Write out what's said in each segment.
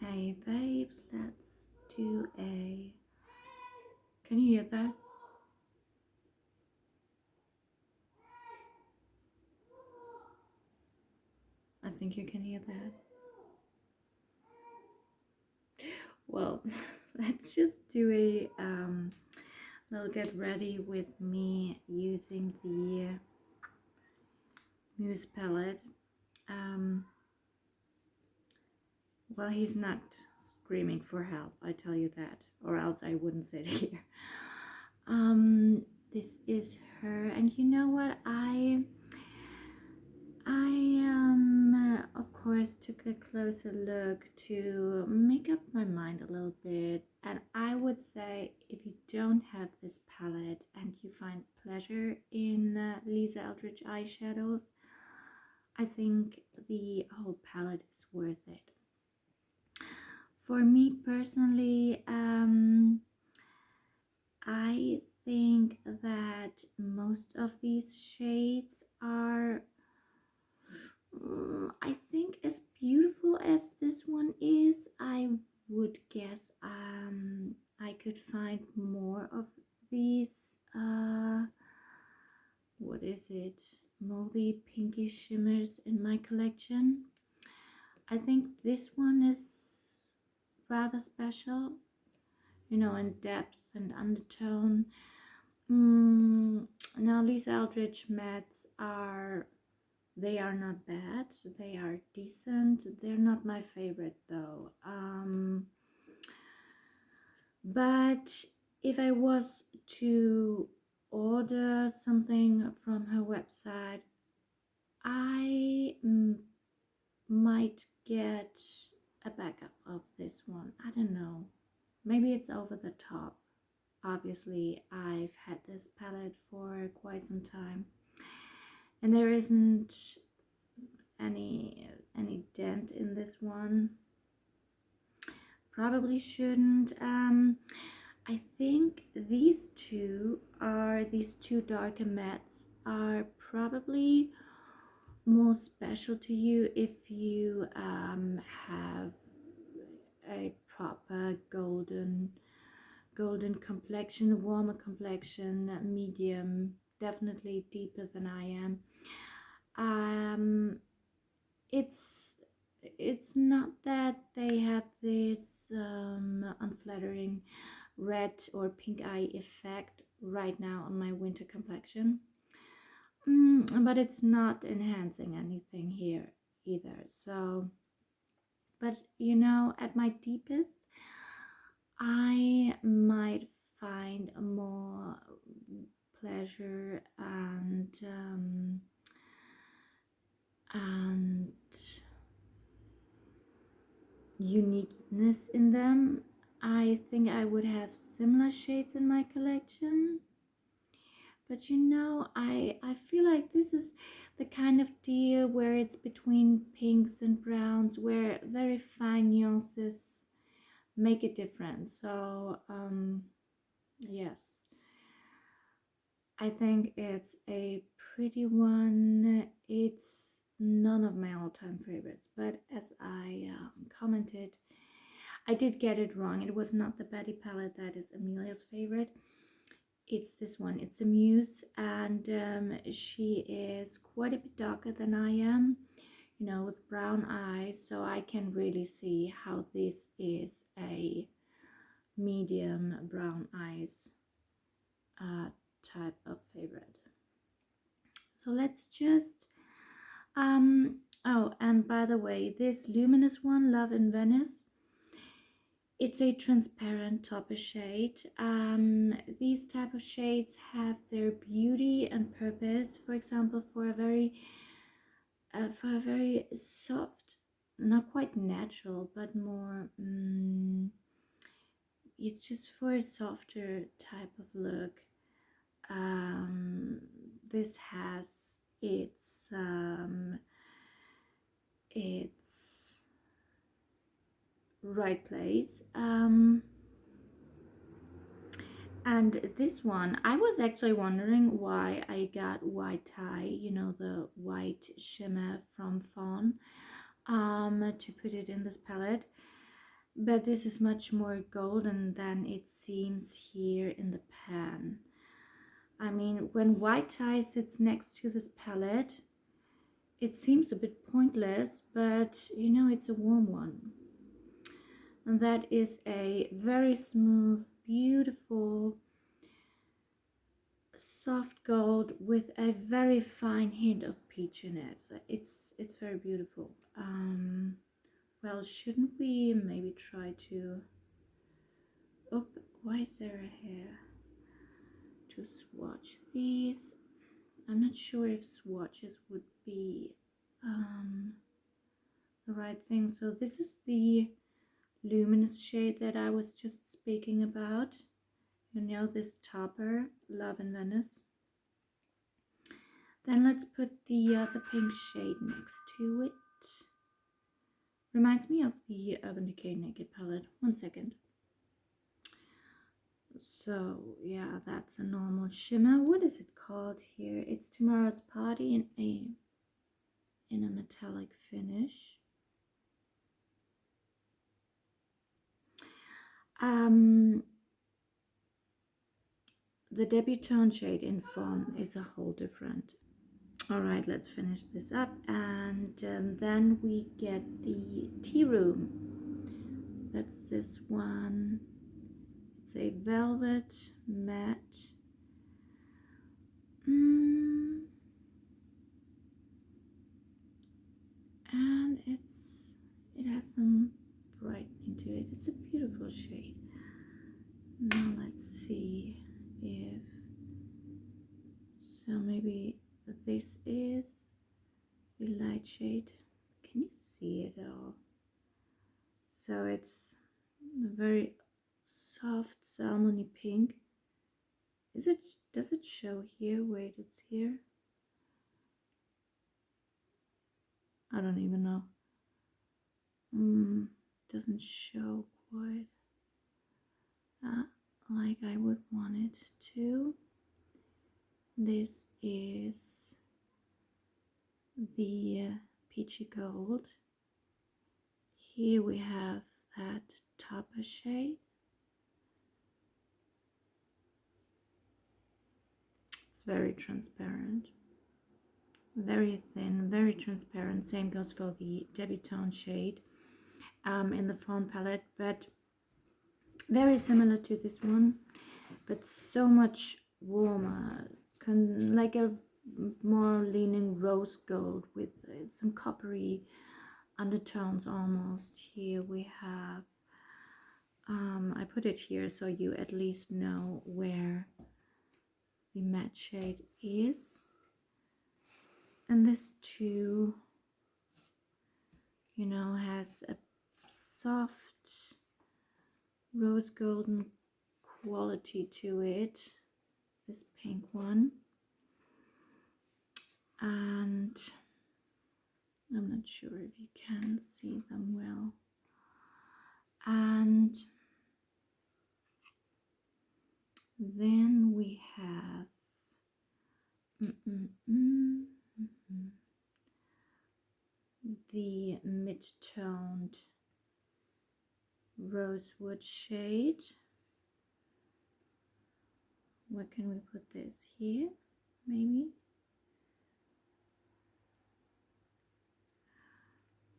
Hey babes, let's do a... Can you hear that? I think you can hear that. Well, let's just do a little get ready with me using the Muse palette. Well, he's not screaming for help, I tell you that, or else I wouldn't sit here. This is her, and you know what, I of course took a closer look to make up my mind a little bit, and I would say if you don't have this palette and you find pleasure in Eldridge eyeshadows, I think the whole palette is worth it. For me personally, I think that most of these shades are I think as beautiful as this one is, I would guess I could find more of these what is it, mauvey pinky shimmers in my collection. I think this one is rather special, you know, in depth and undertone. Now these Eldridge mattes are, they are not bad, they are decent. They're not my favorite though. But if I was to order something from her website, I might get a backup of this one. I don't know. Maybe it's over the top. Obviously, I've had this palette for quite some time, and there isn't any dent in this one. Probably shouldn't. I think these two darker mattes are probably more special to you if you have a proper golden complexion, warmer complexion, medium, definitely deeper than I am. It's not that they have this unflattering red or pink eye effect right now on my winter complexion, but it's not enhancing anything here either. So, but you know, at my deepest, I might find more pleasure and uniqueness in them. I think I would have similar shades in my collection, but you know, I feel like this is the kind of deal where it's between pinks and browns, where very fine nuances make a difference. So yes, I think it's a pretty one. It's none of my all-time favorites, but as I commented, I did get it wrong. It was not the Betty palette that is Amelia's favorite. It's this one. It's a Muse, and she is quite a bit darker than I am, you know, with brown eyes, so I can really see how this is a medium brown eyes type of favorite. So let's just oh, and by the way, this luminous one, Love in Venice, it's a transparent topper shade. These type of shades have their beauty and purpose. For example, for a very soft, not quite natural, but more it's just for a softer type of look. This has its right place. And this one, I was actually wondering why I got white tie, you know, the white shimmer from Fawn, to put it in this palette. but this is much more golden than it seems here in the pan. I mean, when white tie sits next to this palette, it seems a bit pointless, but you know, it's a warm one. And that is a very smooth, beautiful, soft gold with a very fine hint of peach in it. It's very beautiful. Well, shouldn't we maybe try to... Oh, why is there a hair? To swatch these. I'm not sure if swatches would be the right thing. So this is the luminous shade that I was just speaking about. You know, this topper, Love in Venice. Then let's put the pink shade next to it. Reminds me of the Urban Decay Naked palette. 1 second. So yeah, that's a normal shimmer. What is it called here? It's Tomorrow's Party in a metallic finish. The Debutante shade in Fawn is a whole different. All right, let's finish this up, and then we get the Tea Room. That's this one. It's a velvet matte. And it has some brightening to it. It's a beautiful shade. Now let's see if so. Maybe this is the light shade. Can you see it at all? So it's a very soft salmony pink. Does it show here? Wait, it's here. I don't even know. Doesn't show quite like I would want it to. This is the peachy gold. Here we have that topper shade. It's very transparent, very thin, very transparent. Same goes for the Debutante shade in the Fawn palette, but very similar to this one, but so much warmer, like a more leaning rose gold with some coppery undertones almost. Here we have I put it here so you at least know where the matte shade is, and this too, you know, has a soft rose golden quality to it, this pink one, and I'm not sure if you can see them well. And then we have the mid-toned rosewood shade. Where can we put this? Here, maybe?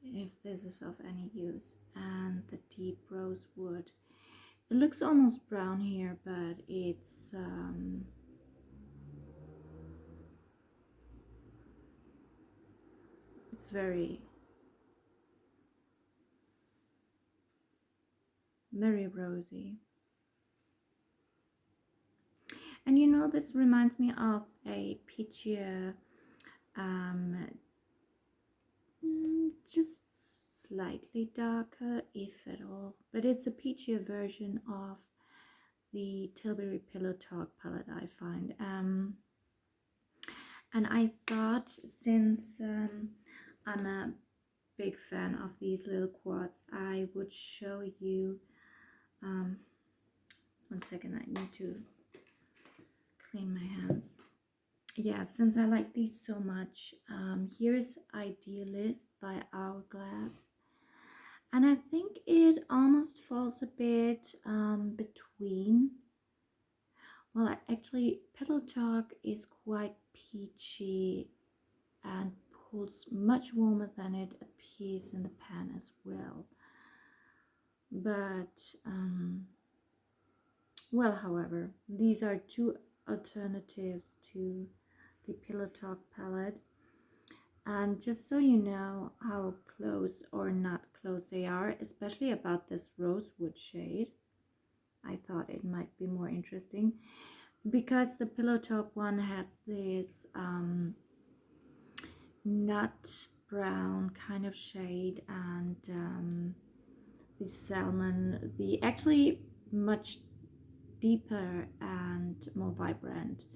If this is of any use. And the deep rosewood. It looks almost brown here, but it's very, very rosy. And you know, this reminds me of a peachier, just slightly darker, if at all, but it's a peachier version of the Tilbury Pillow Talk palette, I find. And I thought, since I'm a big fan of these little quads, I would show you 1 second, I need to clean my hands. Yeah, since I like these so much, here's Idealist by Hourglass, and I think it almost falls a bit between. Well, actually, Pillow Talk is quite peachy and pulls much warmer than it appears in the pan as well. But, well, however, these are two alternatives to the Pillow Talk palette. And just so you know how close or not close they are, especially about this rosewood shade, I thought it might be more interesting because the Pillow Talk one has this nut brown kind of shade, and the salmon, the actually much deeper and more vibrant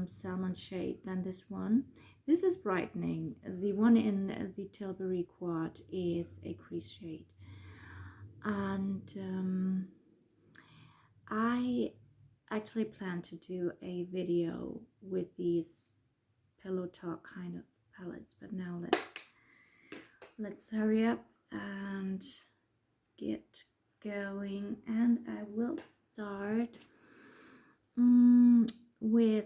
salmon shade than this one. This is brightening. The one in the Tilbury Quad is a crease shade, and I actually plan to do a video with these Pillow Talk kind of palettes, but now let's hurry up and get going, and I will start with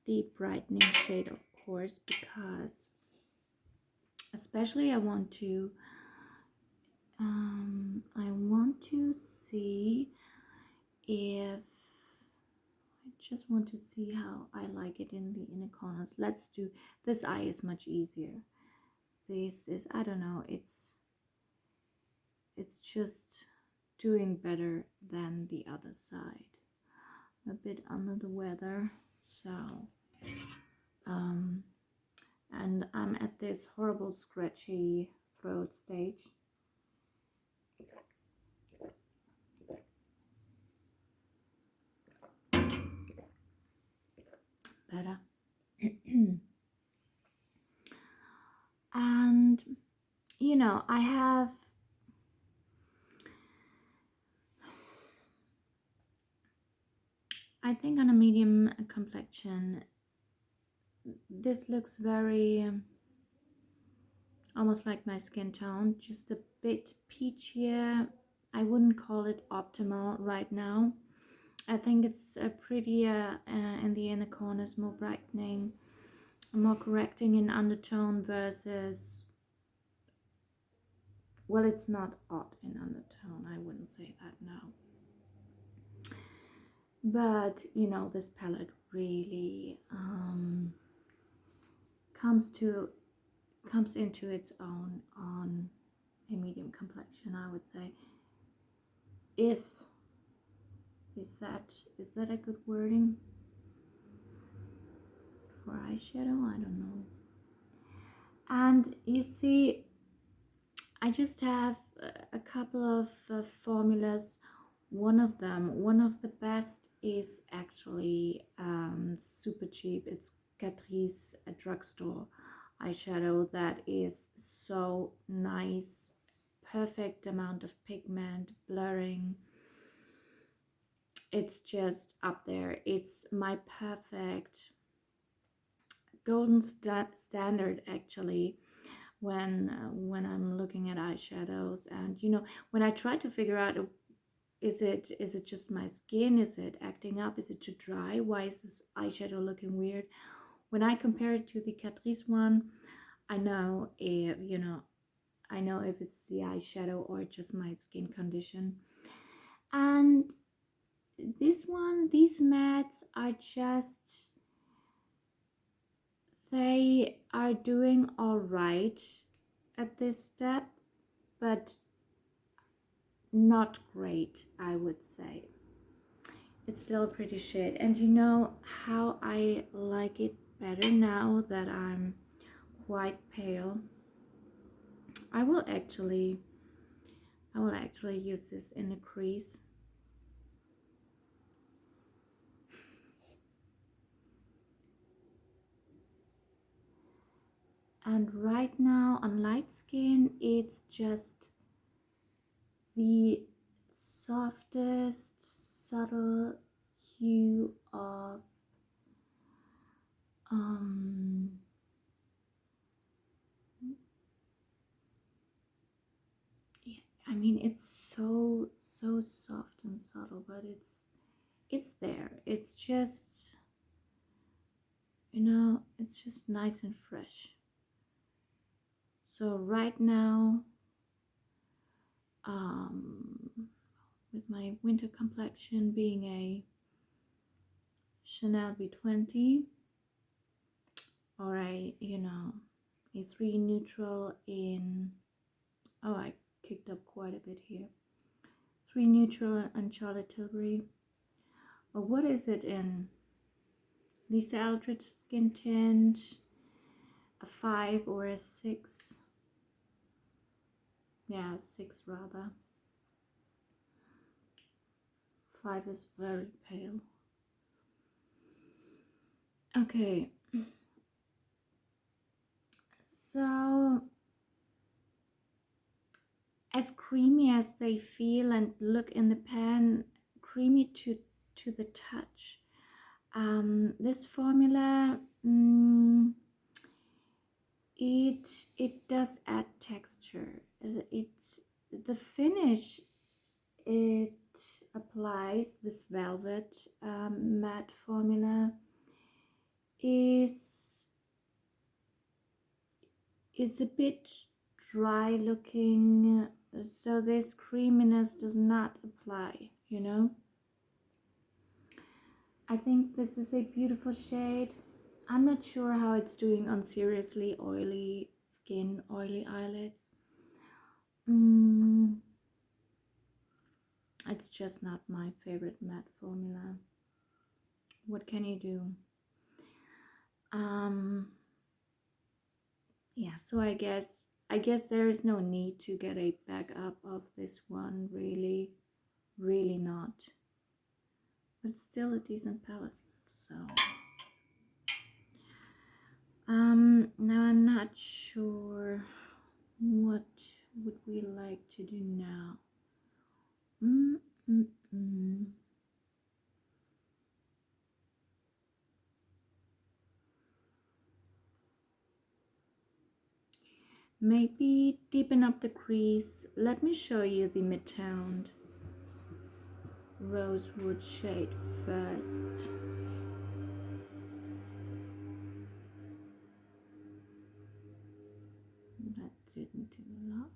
the brightening shade, of course, because especially I want to see if I just want to see how I like it in the inner corners. Let's do this eye is much easier. This is, I don't know, it's just doing better than the other side. A bit under the weather, so and I'm at this horrible scratchy throat stage. Better. And you know, I think on a medium complexion, this looks very almost like my skin tone, just a bit peachier. I wouldn't call it optimal right now. I think it's prettier in the inner corners, more brightening, more correcting in undertone versus, well, it's not odd in undertone, I wouldn't say that now. But you know, this palette really comes into its own on a medium complexion, I would say. If is that a good wording for eyeshadow? I don't know. And you see, I just have a couple of formulas. One of the best is actually super cheap. It's Catrice, a drugstore eyeshadow that is so nice, perfect amount of pigment, blurring. It's just up there. It's my perfect golden standard actually when I'm looking at eyeshadows. And you know, when I try to figure out, is it just my skin, is it acting up, is it too dry, why is this eyeshadow looking weird, when I compare it to the Catrice one, I know if it's the eyeshadow or just my skin condition. And this one, these mattes are just, they are doing all right at this step, but not great, I would say. It's still a pretty shade. And you know how I like it better now that I'm quite pale? I will actually use this in a crease. And right now on light skin, it's just the softest subtle hue of yeah, I mean, it's so soft and subtle, but it's there. It's just, you know, it's just nice and fresh. So right now, with my winter complexion being a Chanel B20 or a, you know, a 3 neutral in, oh, I kicked up quite a bit here. 3 neutral and Charlotte Tilbury. Or what is it in? Lisa Eldridge skin tint, a 5 or a 6. Yeah, 6 rather. 5 is very pale. Okay. So, as creamy as they feel and look in the pan, creamy to the touch. This formula, it does add texture. It's the finish. It applies this velvet matte formula is a bit dry looking, so this creaminess does not apply, you know. I think this is a beautiful shade. I'm not sure how it's doing on seriously oily skin, oily eyelids. It's just not my favorite matte formula. What can you do? Yeah, so I guess there is no need to get a backup of this one, really not. But still a decent palette. So now I'm not sure what would we like to do now. Maybe deepen up the crease. Let me show you the mid-toned rosewood shade first. That didn't do a lot.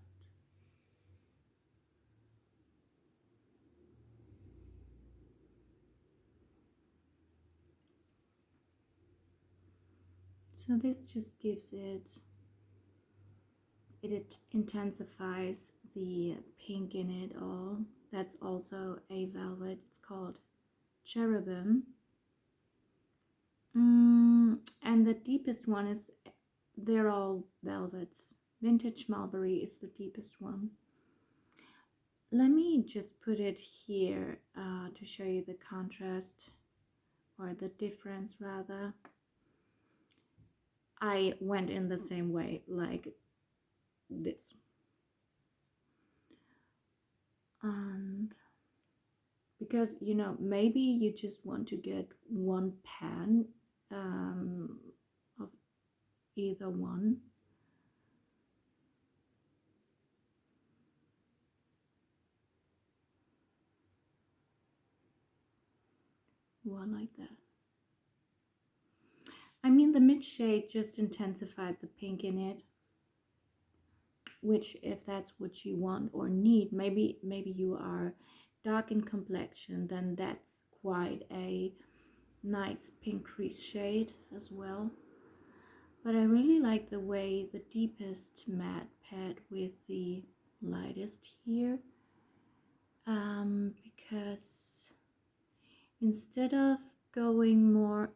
So this just gives it intensifies the pink in it all. That's also a velvet. It's called Cherubim. And the deepest one is, they're all velvets. Vintage Mulberry is the deepest one. Let me just put it here to show you the contrast, or the difference rather. I went in the same way, like this. And because, you know, maybe you just want to get one pan of either one. One like that. I mean, the mid shade just intensified the pink in it, which, if that's what you want or need, maybe you are dark in complexion, then that's quite a nice pink crease shade as well. But I really like the way the deepest matte paired with the lightest here, because instead of going more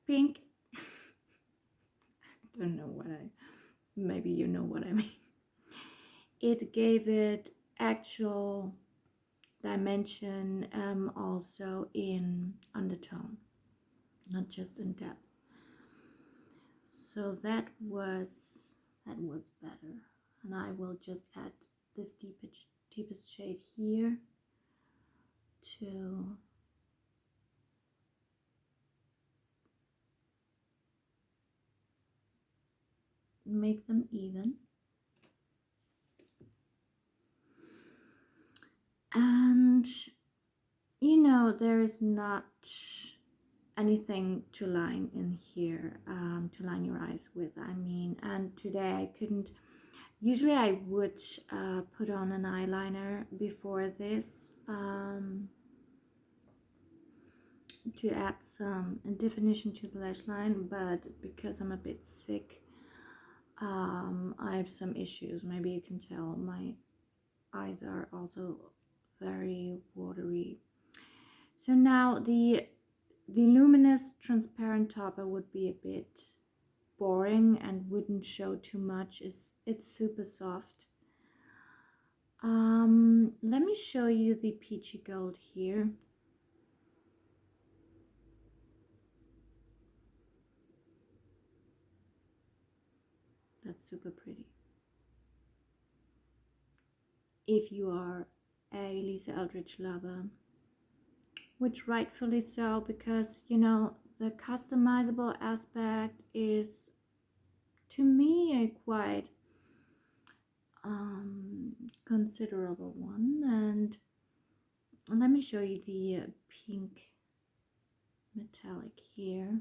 pink, I don't know what maybe you know what I mean, it gave it actual dimension, also in undertone, not just in depth. So that was better. And I will just add this deepest shade here to make them even. And you know, there is not anything to line in here, to line your eyes with, I mean. And today I couldn't. Usually I would put on an eyeliner before this, to add some definition to the lash line, but because I'm a bit sick, I have some issues. Maybe you can tell my eyes are also very watery. So now the luminous transparent topper would be a bit boring and wouldn't show too much. It's super soft. Let me show you the peachy gold here. That's super pretty. If you are a Lisa Eldridge lover, which rightfully so, because you know the customizable aspect is to me a quite considerable one. And let me show you the pink metallic here.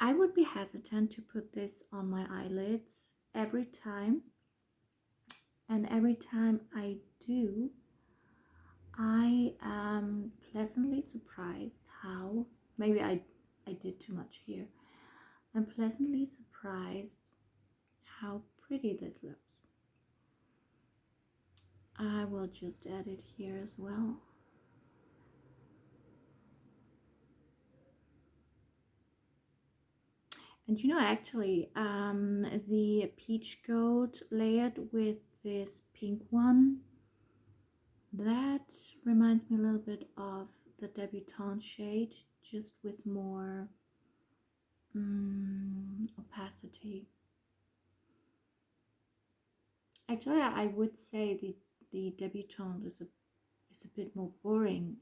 I would be hesitant to put this on my eyelids every time, and every time I do, I am pleasantly surprised how, maybe I did too much here. I'm pleasantly surprised how pretty this looks. I will just add it here as well. And you know, actually, the peach gold layered with this pink one, that reminds me a little bit of the debutante shade, just with more opacity. Actually, I would say the debutante is a bit more boring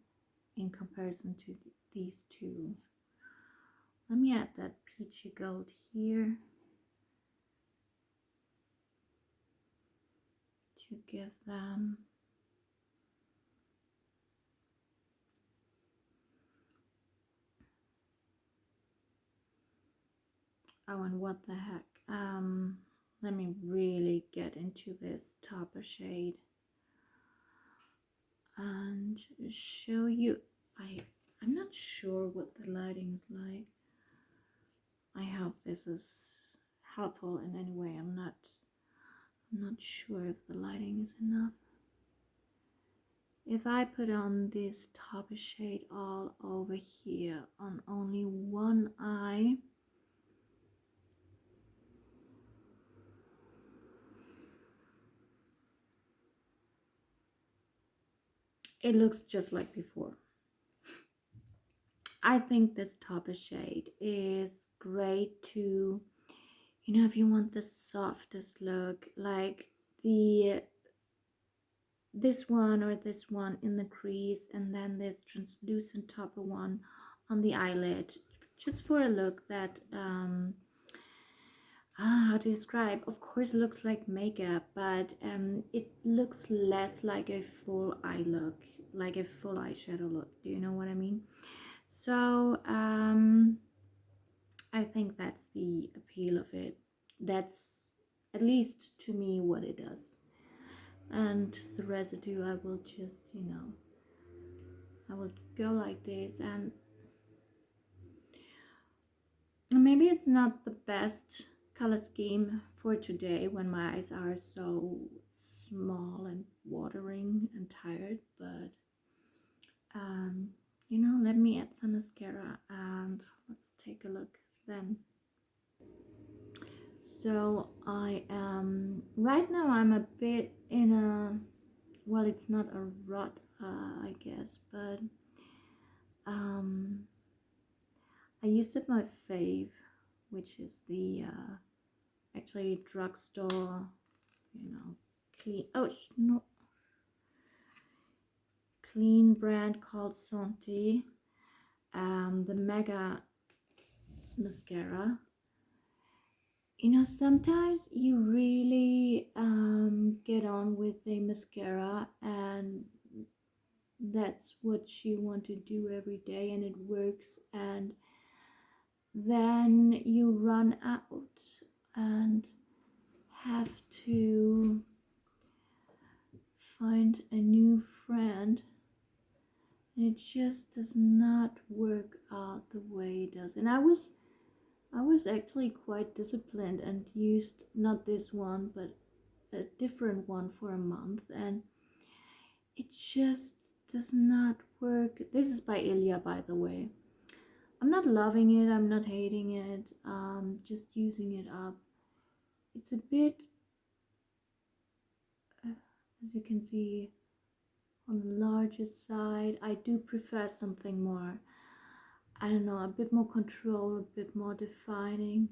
in comparison to these two. Let me add that peachy gold here to give them oh, and what the heck, let me really get into this topper shade and show you. I'm not sure what the lighting is like. I hope this is helpful in any way. I'm not sure if the lighting is enough. If I put on this topper shade all over here on only one eye, it looks just like before. I think this topper shade is great to, you know, if you want the softest look, like this one or this one in the crease, and then this translucent topper one on the eyelid, just for a look that how to describe, of course it looks like makeup, but it looks less like a full eye look, like a full eyeshadow look. Do you know what I mean? So I think that's the appeal of it. That's at least to me what it does. And the residue, I will just, you know, I will go like this, and maybe it's not the best color scheme for today when my eyes are so small and watering and tired, but you know, let me add some mascara and let's take a look then. So I am right now, I'm a bit in a, well, it's not a rut, I guess, but I used up my fave, which is the actually drugstore, you know, clean, oh no, clean brand called Santé, the Mega mascara. You know, sometimes you really get on with a mascara and that's what you want to do every day and it works, and then you run out and have to find a new friend, and it just does not work out the way it does. And I was actually quite disciplined and used not this one but a different one for a month, and it just does not work. This is by ILIA, by the way. I'm not loving it, I'm not hating it, just using it up. It's a bit, as you can see, on the larger side. I do prefer something more, I don't know, a bit more control, a bit more defining.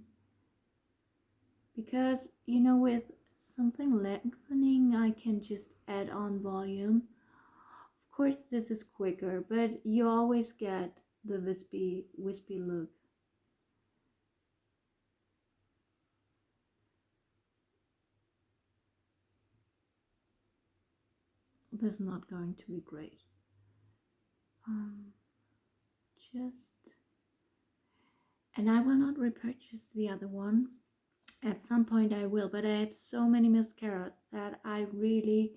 Because, you know, with something lengthening, I can just add on volume. Of course, this is quicker, but you always get the wispy look. This is not going to be great. Just, and I will not repurchase the other one. At some point I will, but I have so many mascaras that I really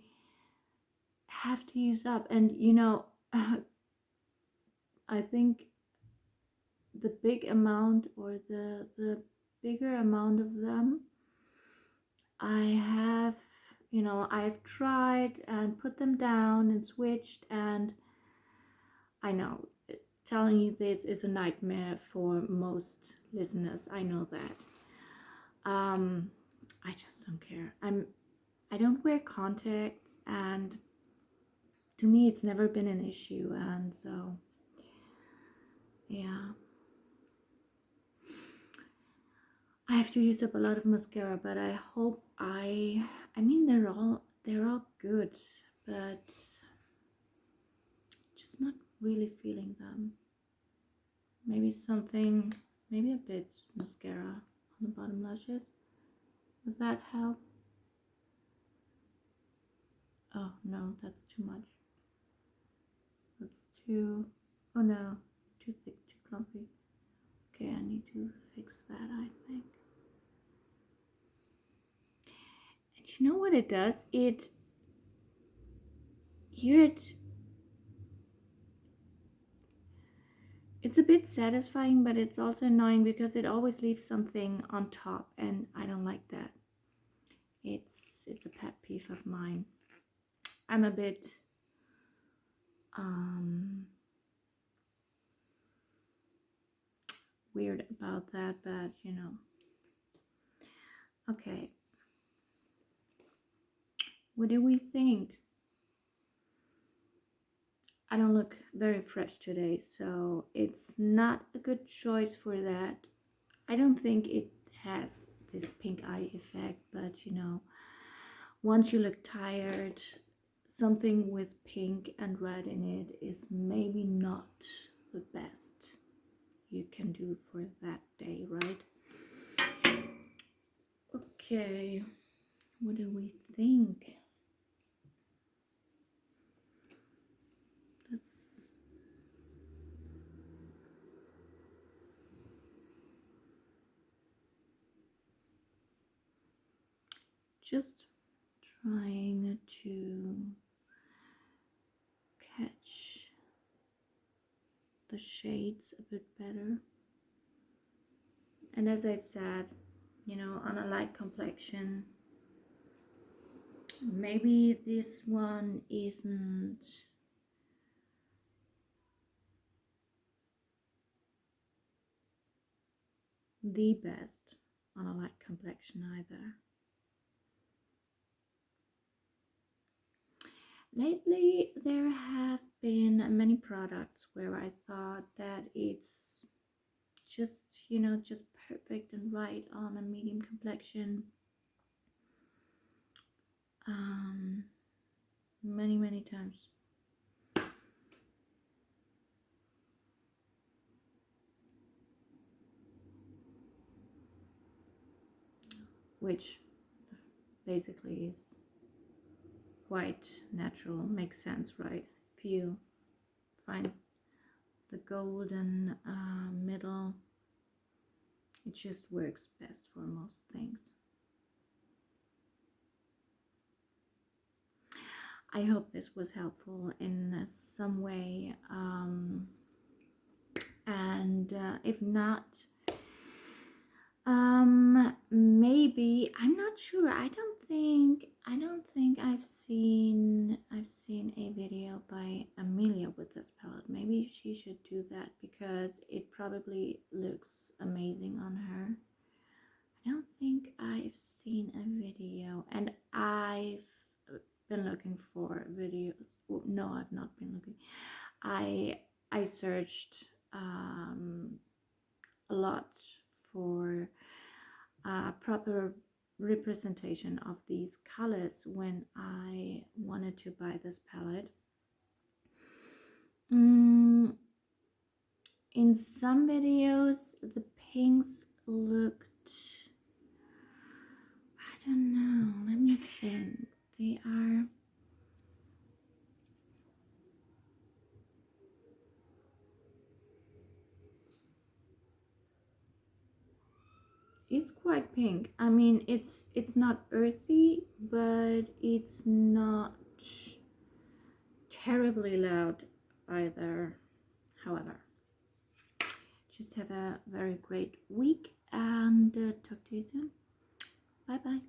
have to use up. And you know, I think the big amount, or the bigger amount of them I have, you know, I've tried and put them down and switched, and I know telling you this is a nightmare for most listeners, I know that. I just don't care. I don't wear contacts, and to me it's never been an issue, and so yeah, I have to use up a lot of mascara, but I hope I mean they're all good, but just not really feeling them. Maybe something, maybe a bit mascara on the bottom lashes. Does that help? Oh no, that's too much. That's too, oh no, too thick, too clumpy. Okay, I need to fix that, I think. And you know what it does? It's a bit satisfying, but it's also annoying because it always leaves something on top, and I don't like that. It's a pet peeve of mine. I'm a bit weird about that, but you know. Okay, what do we think? I don't look very fresh today, so it's not a good choice for that. I don't think it has this pink eye effect, but you know, once you look tired, something with pink and red in it is maybe not the best you can do for that day, right? Okay, what do we think? Let's just trying to catch the shades a bit better. And as I said, you know, on a light complexion, maybe this one isn't the best on a light complexion either. Lately, there have been many products where I thought that it's just, you know, just perfect and right on a medium complexion. Many times. which basically is quite natural. Makes sense, right? If you find the golden middle, it just works best for most things. I hope this was helpful in some way, and if not, maybe, I'm not sure. I don't think I've seen a video by Amelia with this palette. Maybe she should do that because it probably looks amazing on her. I don't think I've seen a video, and I've been looking for videos. No, I've not been looking. I searched a lot for proper representation of these colors when I wanted to buy this palette. In some videos the pinks looked, I don't know, let me think. They are, it's quite pink. I mean, it's not earthy, but it's not terribly loud either. However, just have a very great week, and talk to you soon. Bye bye.